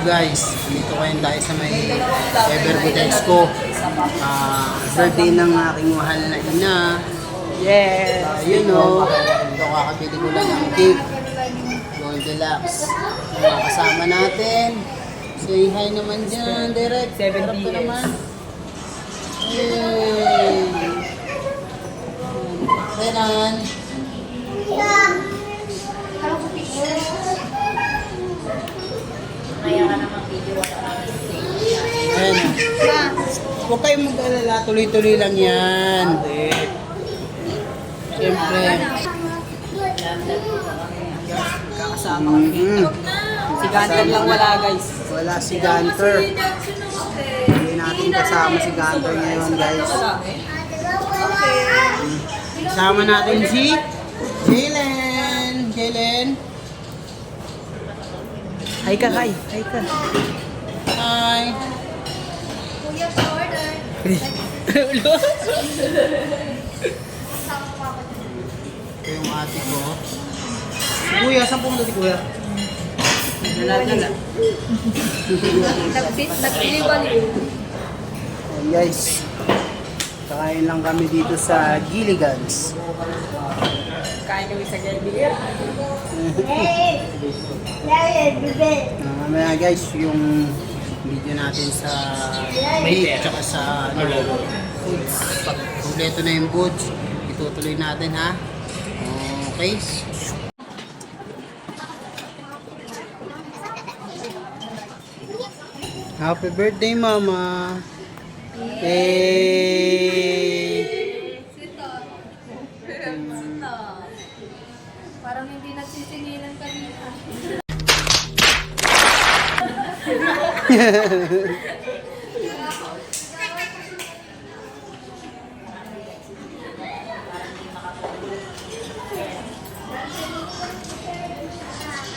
guys, dito kayo tayo sa may Evergotexco. Birthday ng aking mahal na ina. Yes! You know, ito kakabili ko lang ng cake. Gold Deluxe. Mga kasama natin. Say hi naman dyan, direct. 70 Harap ka years. naman. Hey! Renan. Kaya ka naman video wala ka naman Ayan. Huwag kayong mag-alala, tuloy-tuloy lang yan. Siyempre. Kakasama kami. Si Gunter lang wala, guys. Wala si Gunter. Hindi natin kasama si Gunter ngayon, guys. Kasama natin si Jalen. Jalen. Hi ka, hi. Hi ka. Hi. Kuya, order. Ito yung ate ko. Kuya, saan pumunta si Kuya? Nalala. Nagbili-bali. Ayan guys. Kakain lang kami dito sa Gilligan's. Kain kami sa Gelby. Mamaya guys, yung video natin sa beef tsaka sa foods. Pag kompleto na yung foods, itutuloy natin ha. Okay. Happy birthday, Mama. Hey. Sito. Sito. Parang hindi nagsisingilan kanina.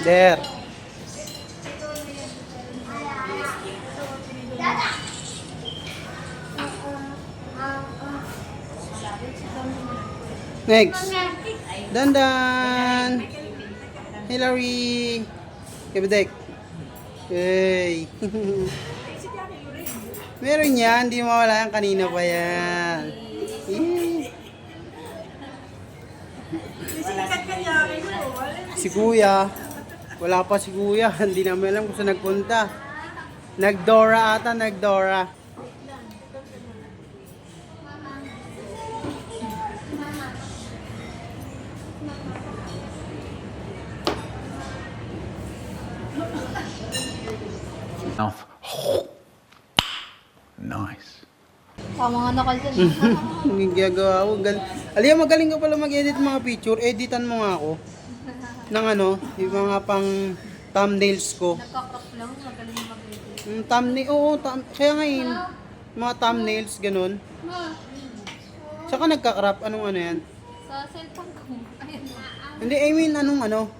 There. Next. Dandan. Hillary. Kibidek. Hey. Meron yan. Hindi mawala yan. Kanina pa yan. Eh. Si Kuya. Wala pa si Kuya. Hindi namin alam kung saan nagpunta. Nagdora ata. Nagdora. Nice. Tama nga na kasi. Ang gagawa ko. Alia, magaling ka pala mag-edit mga picture. Editan mo nga ako. Ng ano, yung mga pang thumbnails ko. Nagkakrop lang. Magaling mag-edit. Thumbnail, oo. Kaya ngayon, mga thumbnails, ganun. Saka nagka-crop. Anong ano yan? Sa cellphone ko. Ayun. Hindi, I mean, anong ano?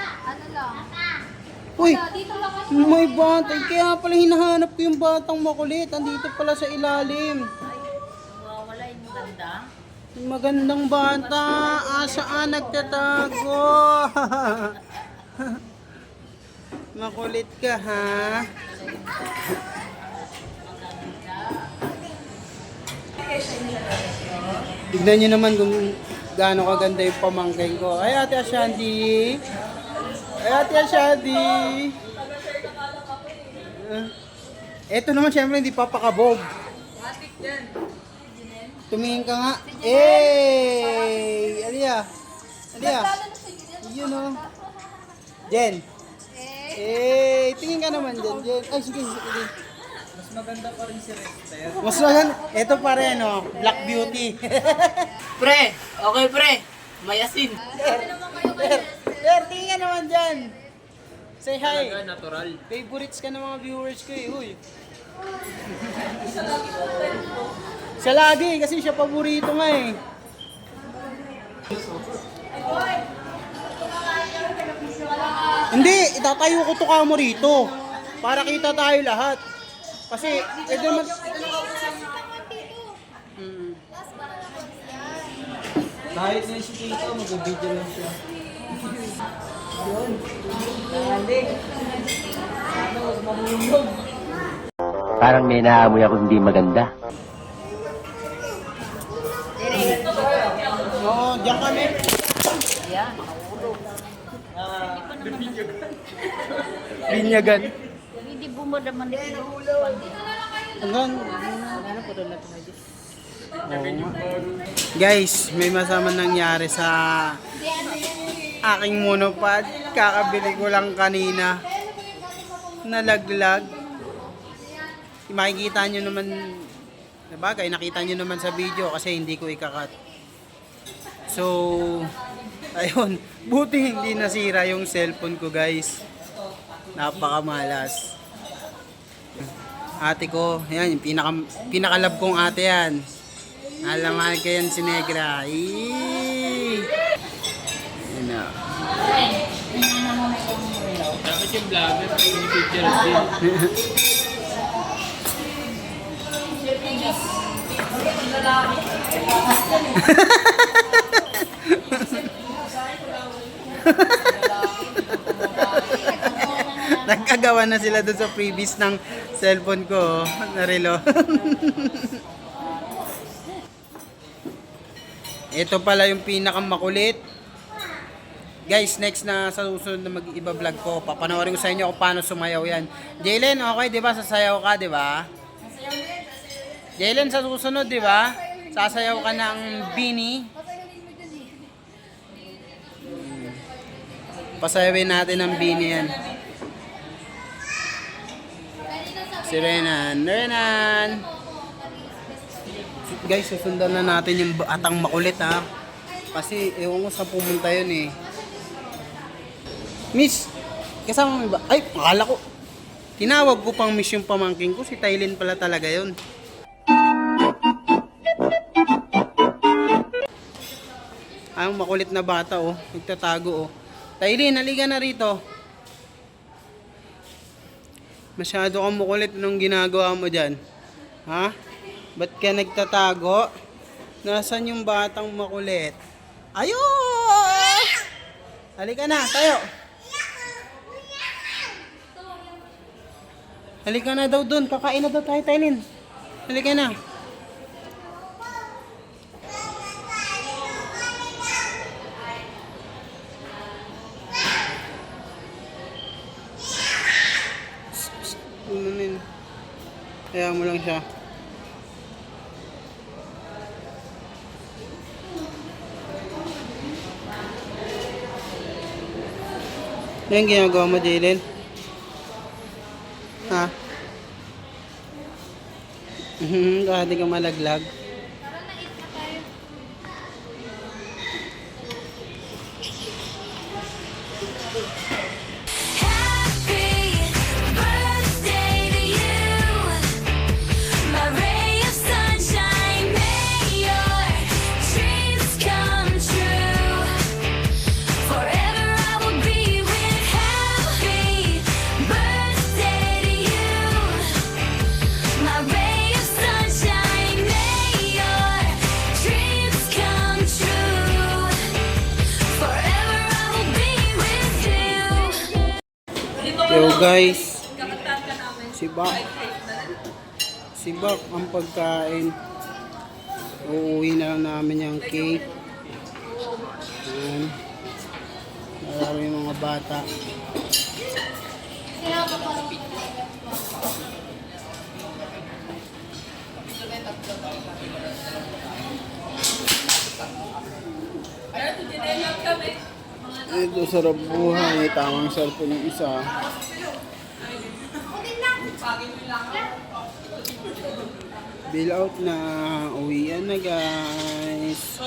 Ano lang. Uy, Dito lang ako. may bata. Kaya pala hinahanap ko yung batang makulit. Andito pala sa ilalim. Wala yung ganda. Magandang bata. Asaan nagtatago? Makulit ka, ha? Tignan nyo naman kung gaano kaganda yung pamangkin ko. Ay, Ate Ashanti. Ay, Ate Ashanti. Eto naman, syempre, hindi papakabog. Tumingin ka nga. Eh! Alia. Alia. Yun o. Jen. Eh, tingin ka naman dyan, Jen. Ay, sige, sige. Mas maganda pa rin si Rester. Mas maganda. Ito pa rin, no? Black Beauty. Pre! Okay, pre! Mayasin! Der, tingin ka naman dyan. Say hi. Natural. Favorites ka ng mga viewers ko eh. Uy. Siya lagi, kasi siya paborito nga eh. Hindi, itatayo ko to kamo rito. Para kita tayo lahat. Kasi, pwede naman... Kahit na si Tito, mag-video lang siya. Parang may naamoy ako hindi maganda. Oo, diyan kami. Yan. Binyagan. Hindi bumadaman ito. Hanggang... Guys, may masama nangyari sa aking monopod. Kakabili ko lang kanina. Nalaglag. Makikita nyo naman, sabagay, nakita nyo naman sa video kasi hindi ko ikakat. So, ayun, buti hindi nasira yung cellphone ko guys. Napakamalas. Ate ko, yan, yung pinakalab kong ate yan. Alam ko yan si Negra. Yan na. Dapat yung vlogger, yung picture din. Nagkagawa na sila doon sa previous ng cellphone ko, na relo. Ito pala yung pinakamakulit. Guys, next na sa susunod na mag-iba vlog ko, papanoorin ko sa inyo kung paano sumayaw yan. Jalen, okay, di ba? Sasayaw ka, di ba? Jalen, sa susunod, di ba? Sasayaw ka ng Beanie. Pasayawin natin ng Beanie yan. Si Renan. Renan! Guys, susundan na natin yung batang makulit ha. Kasi ewan ko sa pumunta yun eh. Miss, kasama mo ba? Ay, akala ko. Tinawag ko pang miss yung pamangking ko. Si Tylin pala talaga yun. Ang makulit na bata oh. Nagtatago oh. Tylin, halika na rito. Masyado kang makulit nung ginagawa mo dyan. Ha? Ba't ka nagtatago? Nasaan yung batang makulit? Ayun! Halika na, tayo. Halika na daw dun. Kakain na daw tayo, Tylin. Halika na. Unanin. Kaya mo lang siya. Ano yung ginagawa mo, Jalen? Ha? Hindi ka malaglag. Yo guys, si Bak ang pagkain. Uuwi na lang namin yung cake. Ayan. Marami yung mga bata. Ito sarap buhay, tamang cellphone yung isa. Bill out na, uwian na guys.